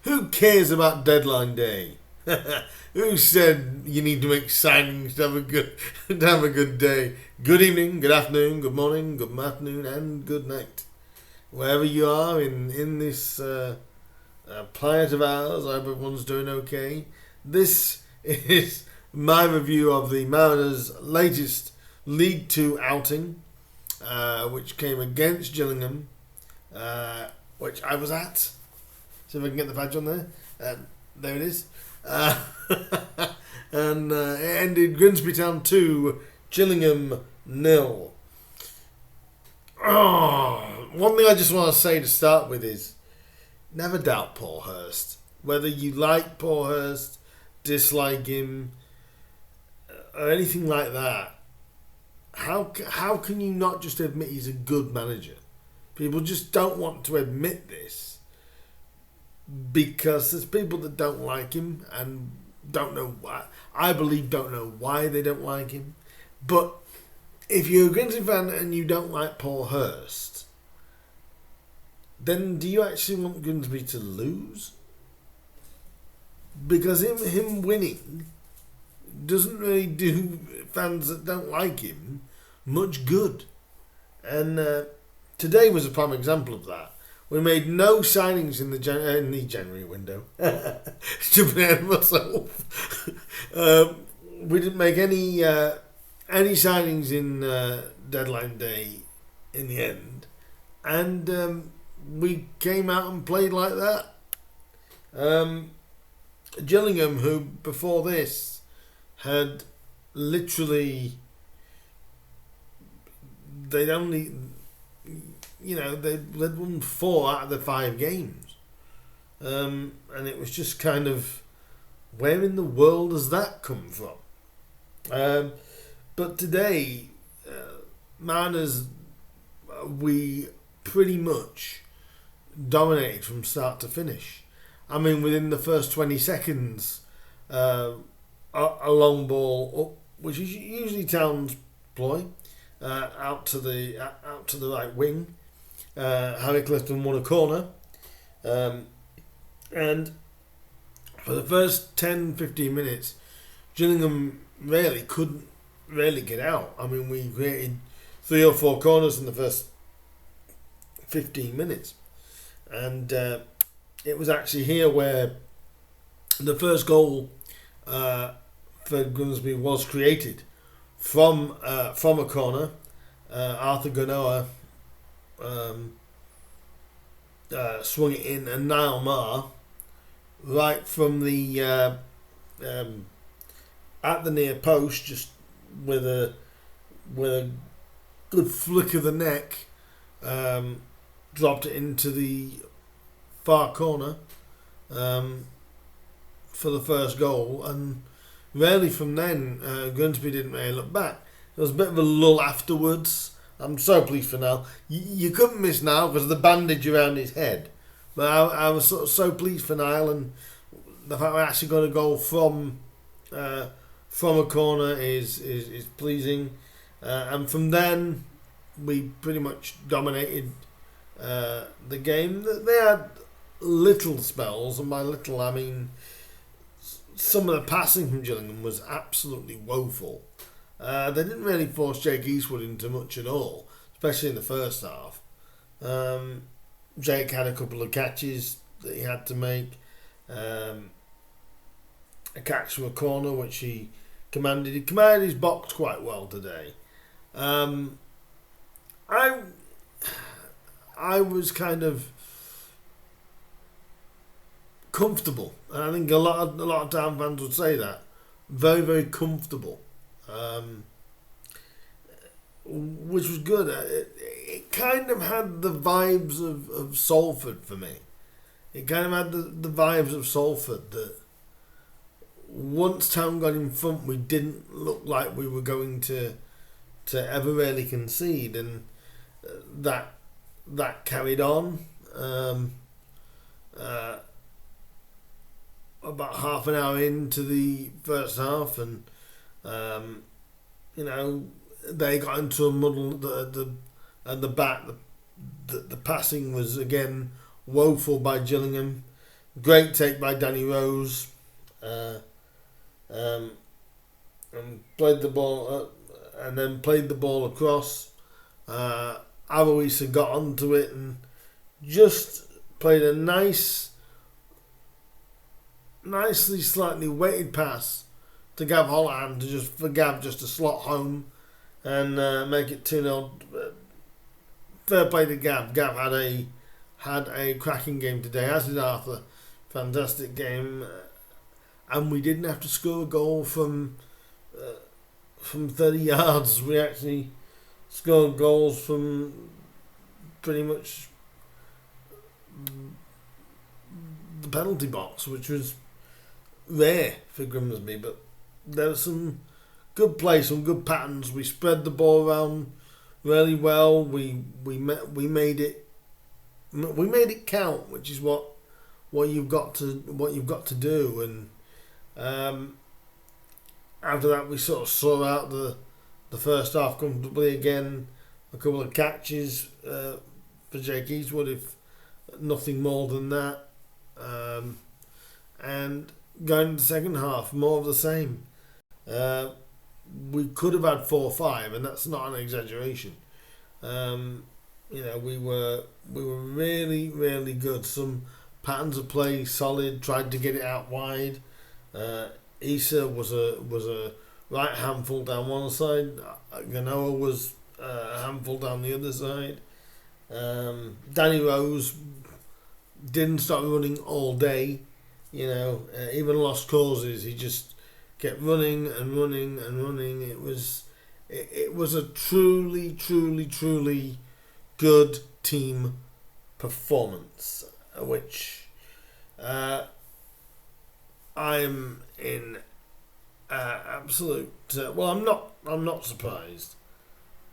Who cares about deadline day? Who said you need to make signings to have a good day? Good evening, good afternoon, good morning, good afternoon, and good night. Wherever you are in this planet of ours, I hope everyone's doing okay. This is my review of the Mariners' latest League Two outing, which came against Gillingham, which I was at. See if I can get the badge on there. There it is. And it ended Grimsby Town 2, Gillingham 0. Oh, one thing I just want to say to start with is never doubt Paul Hurst. Whether you like Paul Hurst, dislike him, or anything like that, how can you not just admit he's a good manager? People just don't want to admit this because there's people that don't like him and don't know why. I believe don't know why they don't like him. But if you're a Grimsby fan and you don't like Paul Hurst, then do you actually want Grimsby to lose? Because him winning doesn't really do fans that don't like him much good. And today was a prime example of that. We made no signings in the January window. Jumping ahead of myself. We didn't make any signings in deadline day in the end, and we came out and played like that. Gillingham, who before this had literally, they'd won 4 out of the 5 games, and it was just kind of, where in the world does that come from? But today, Mariners, we pretty much dominated from start to finish. I mean, within the first 20 seconds, a long ball up, which is usually Town's ploy, out to the right wing. Harry Clifton won a corner, and for the first 10-15 minutes, Gillingham couldn't get out. I mean, we created 3 or 4 corners in the first 15 minutes, and it was actually here where the first goal for Grimsby was created from a corner. Arthur Ganoa swung it in, and Niall Maher, right from the at the near post, just with a good flick of the neck, dropped it into the far corner for the first goal. And really from then, Grimsby didn't really look back. There was a bit of a lull afterwards. I'm so pleased for Niall. You couldn't miss Niall because of the bandage around his head. But I was so pleased for Niall, and the fact we actually got a goal from a corner is pleasing. And from then, we pretty much dominated the game. They had little spells, and by little I mean some of the passing from Gillingham was absolutely woeful. They didn't really force Jake Eastwood into much at all, especially in the first half. Jake had a couple of catches that he had to make. A catch from a corner which he commanded. He commanded his box quite well today. I was kind of comfortable, and I think a lot of Town fans would say that. Very, very comfortable. Which was good. It kind of had the vibes of Salford for me. It kind of had the vibes of Salford, that once Town got in front, we didn't look like we were going to ever really concede, and that carried on. About half an hour into the first half, and they got into a muddle at the back. The passing was again woeful by Gillingham. Great take by Danny Rose. Uh, um, and played the ball and then played the ball across. Aloisa got onto it and just played a nicely slightly weighted pass to Gav Holohan for Gav just to slot home and make it 2-0. Fair play to Gav. Gav had a cracking game today, as did Arthur. Fantastic game, and we didn't have to score a goal from 30 yards. We actually scored goals from pretty much the penalty box, which was rare for Grimsby, but there was some good play, some good patterns. We spread the ball around really well. We made it count, which is what you've got to do. And after that, we sort of saw out the first half comfortably again. A couple of catches for Jake Eastwood, if nothing more than that. And going into the second half, more of the same. We could have had 4-5, and that's not an exaggeration. We were really, really good. Some patterns of play solid. Tried to get it out wide. Issa was a right handful down one side. Ganoa was a handful down the other side. Danny Rose didn't stop running all day. Even lost causes. He just kept running and running and running. It was a truly, truly, truly good team performance, which I'm in absolute. I'm not surprised,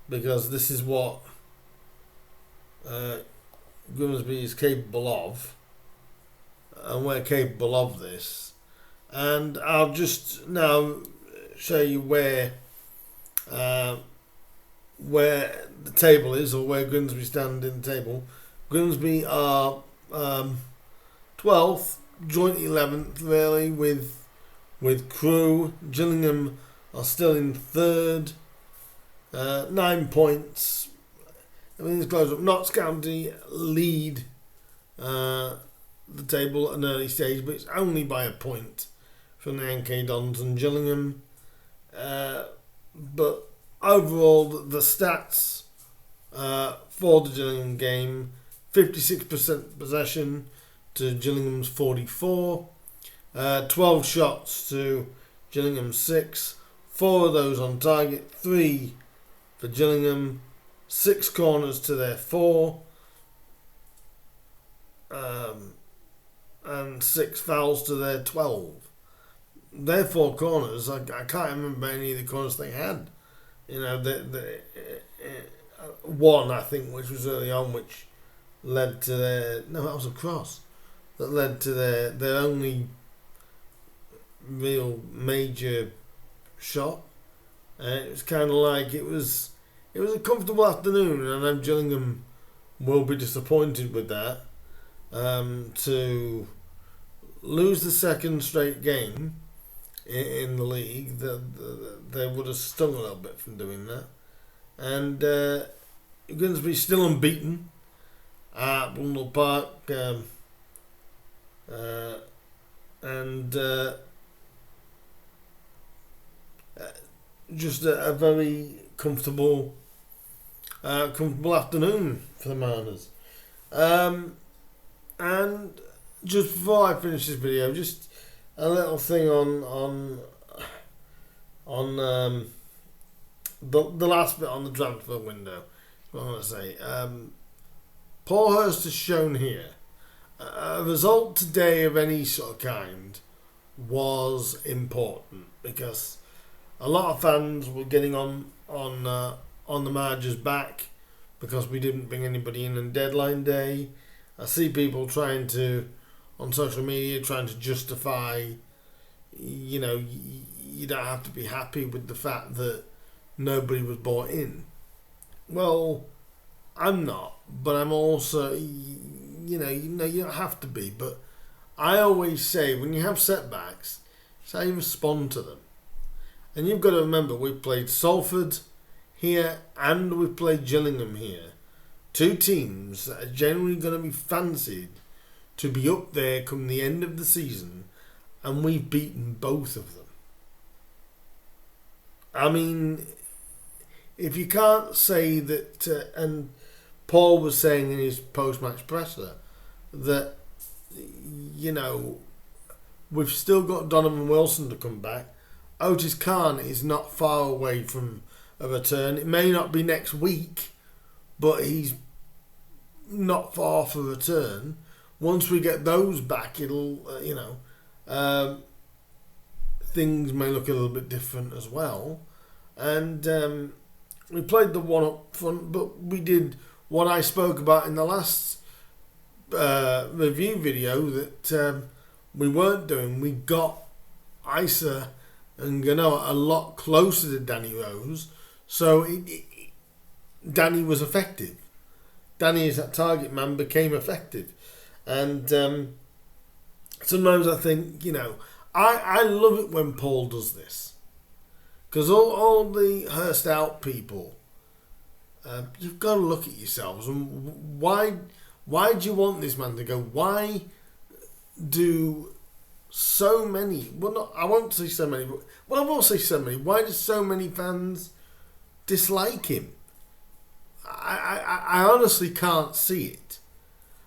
because this is what Grimsby is capable of, and we're capable of this. And I'll just now show you where the table is, or where Grimsby stand in the table. Grimsby are 12th, joint 11th, really, with Crewe. Gillingham are still in 3rd, 9 points. Everything's close up. Notts County lead the table at an early stage, but it's only by a point from the NK Dons and Gillingham. But overall, the stats for the Gillingham game: 56% possession to Gillingham's 44, 12 shots to Gillingham's 6, 4 of those on target, 3 for Gillingham, 6 corners to their 4, and 6 fouls to their 12. Their 4 corners, I can't remember any of the corners they had. One, I think, which was early on, which led to that was a cross that led to their only real major shot. It was kind of like it was a comfortable afternoon, and I know Gillingham will be disappointed with that. To lose the second straight game in the league, they would have stung a little bit from doing that. And Grimsby still unbeaten at Brundle Park, and just a very comfortable afternoon for the Mariners. And just before I finish this video, just a little thing on the last bit on the transfer window. What I want to say, Paul Hurst has shown here a result today of any sort of kind was important, because a lot of fans were getting on the Margers back because we didn't bring anybody in on deadline day. I see people trying to, on social media, trying to justify, you don't have to be happy with the fact that nobody was bought in. Well, I'm not, but I'm also, you don't have to be, but I always say when you have setbacks, it's how you respond to them. And you've got to remember, we've played Salford here and we've played Gillingham here. Two teams that are generally going to be fancied to be up there come the end of the season, and we've beaten both of them. I mean, if you can't say that, and Paul was saying in his post-match presser that, you know, we've still got Donovan Wilson to come back. Otis Khan is not far away from a return. It may not be next week, but he's not far for return. Once we get those back, it'll, things may look a little bit different as well. And we played the one up front, but we did what I spoke about in the last review video that we weren't doing. We got Isa and Ganoa a lot closer to Danny Rose, so Danny was effective. Danny, as that target man, became effective. And sometimes I think, you know, I love it when Paul does this. Because all the Hurst out people, you've got to look at yourselves. And why do you want this man to go? Why do so many, I won't say so many, but I will say so many. Why do so many fans dislike him? I honestly can't see it.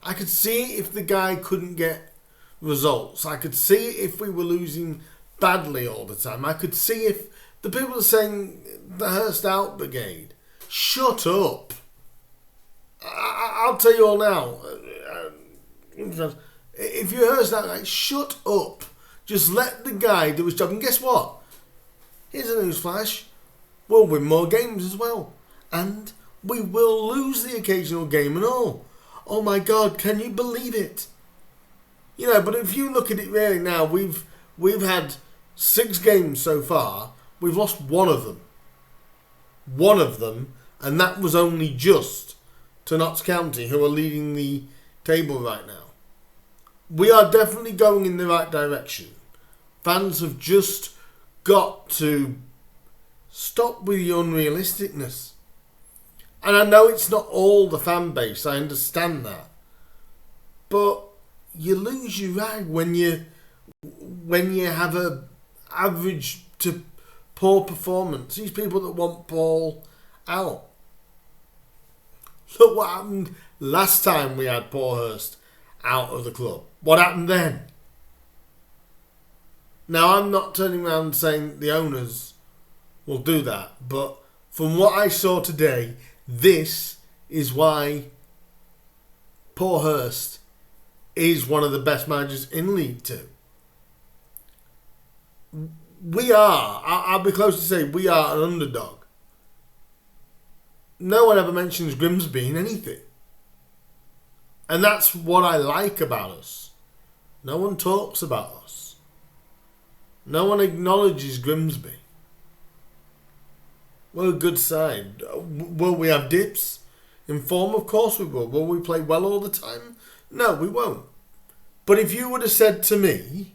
I could see it if the guy couldn't get results. I could see it if we were losing badly all the time. I could see if the people are saying the Hurst out brigade, shut up. I'll tell you all now. If you're Hurst out guy, shut up. Just let the guy do his job. And guess what? Here's a newsflash. We'll win more games as well. And we will lose the occasional game and all. Oh my God, can you believe it? You know, but if you look at it really now, we've had 6 games so far. We've lost one of them. One of them, and that was only just to Notts County, who are leading the table right now. We are definitely going in the right direction. Fans have just got to stop with the unrealisticness. And I know it's not all the fan base, I understand that. But you lose your rag when you have a average to poor performance. These people that want Paul out. Look what happened last time we had Paul Hurst out of the club. What happened then? Now, I'm not turning around saying the owners will do that, but from what I saw today, this is why Paul Hurst is one of the best managers in League Two. We are, I'll be close to say, we are an underdog. No one ever mentions Grimsby in anything. And that's what I like about us. No one talks about us. No one acknowledges Grimsby. We're a good side. Will we have dips in form? Of course we will. Will we play well all the time? No, we won't. But if you would have said to me,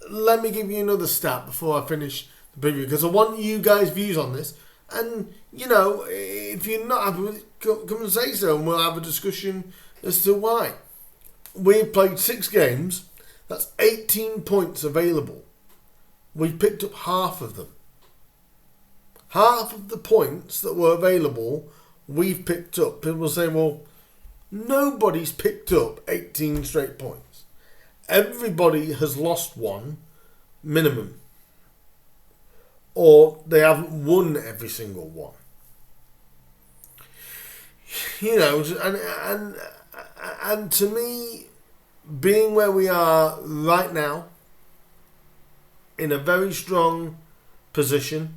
let me give you another stat before I finish the preview, because I want you guys' views on this. And, you know, if you're not happy with it, come and say so, and we'll have a discussion as to why. We've played 6 games. That's 18 points available. We've picked up half of them. Half of the points that were available, we've picked up. People will say, well, nobody's picked up 18 straight points. Everybody has lost one minimum. Or they haven't won every single one. You know, and to me, being where we are right now, in a very strong position,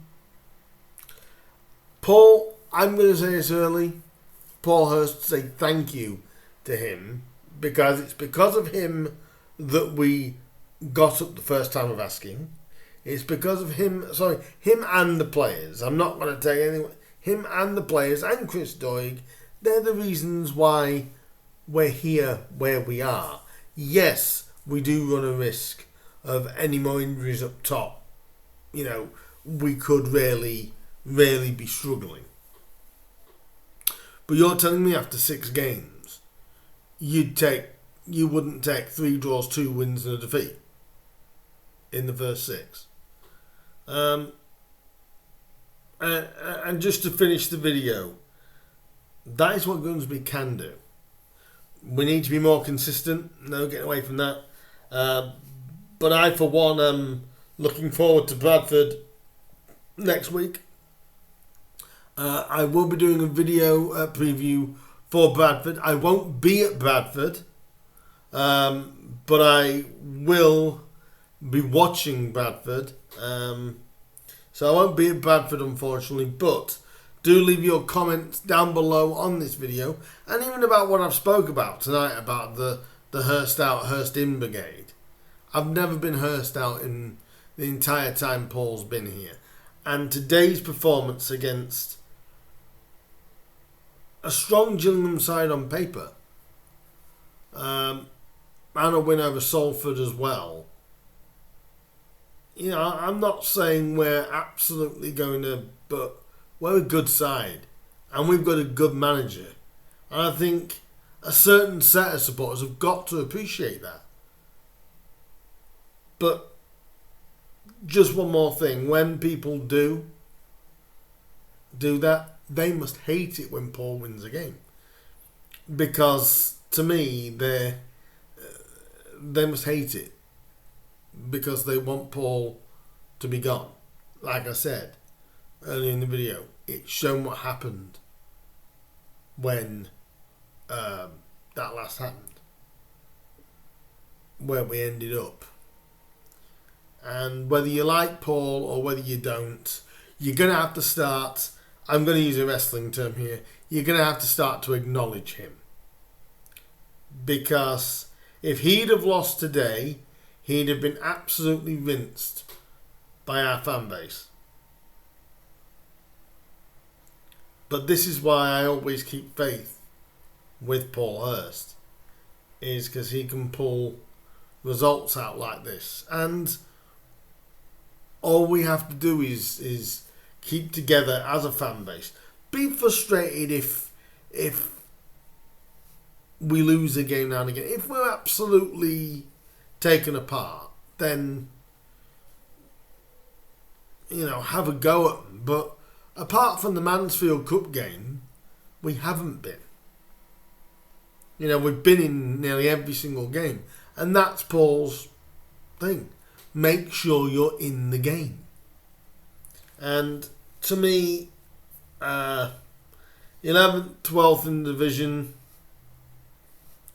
Paul, I'm going to say this early, Paul Hurst, say thank you to him, because it's because of him that we got up the first time of asking. It's because of him and the players. I'm not going to take anyone. Him and the players and Chris Doig, they're the reasons why we're here where we are. Yes, we do run a risk of any more injuries up top. You know, we could really be struggling. But you're telling me after 6 games, you wouldn't take 3 draws, 2 wins and a defeat in the first 6. And just to finish the video, that is what Grimsby can do. We need to be more consistent. No getting away from that. But I, for one, am looking forward to Bradford next week. I will be doing a video preview for Bradford. I won't be at Bradford, but I will be watching Bradford. So I won't be at Bradford, unfortunately, but do leave your comments down below on this video, and even about what I've spoke about tonight about the Hurst out, Hurst in brigade. I've never been Hurst out in the entire time Paul's been here. And today's performance against a strong Gillingham side on paper, and a win over Salford as well. You know, I'm not saying we're absolutely going to, but we're a good side, and we've got a good manager. And I think a certain set of supporters have got to appreciate that. But just one more thing, when people do that, they must hate it when Paul wins a game. Because to me, they must hate it. Because they want Paul to be gone. Like I said earlier in the video, it's shown what happened when that last happened. Where we ended up. And whether you like Paul or whether you don't, you're going to have to start, I'm going to use a wrestling term here, you're going to have to start to acknowledge him. Because if he'd have lost today, he'd have been absolutely rinsed by our fan base. But this is why I always keep faith with Paul Hurst, is because he can pull results out like this. And all we have to do is keep together as a fan base. Be frustrated if we lose a game now and again. If we're absolutely taken apart, then, you know, have a go at them. But apart from the Mansfield Cup game, we haven't been. You know, we've been in nearly every single game. And that's Paul's thing. Make sure you're in the game. And to me, 11th, 12th in the division,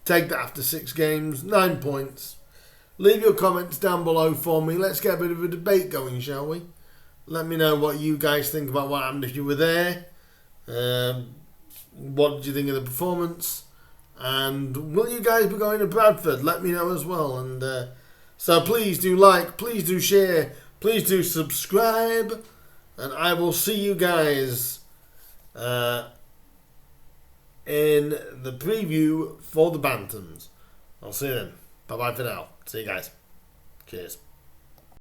take that after 6 games, 9 points. Leave your comments down below for me. Let's get a bit of a debate going, shall we? Let me know what you guys think about what happened if you were there. What did you think of the performance? And will you guys be going to Bradford? Let me know as well. And so please do like, please do share, please do subscribe. And I will see you guys in the preview for the Bantams. I'll see you then. Bye-bye for now. See you guys. Cheers.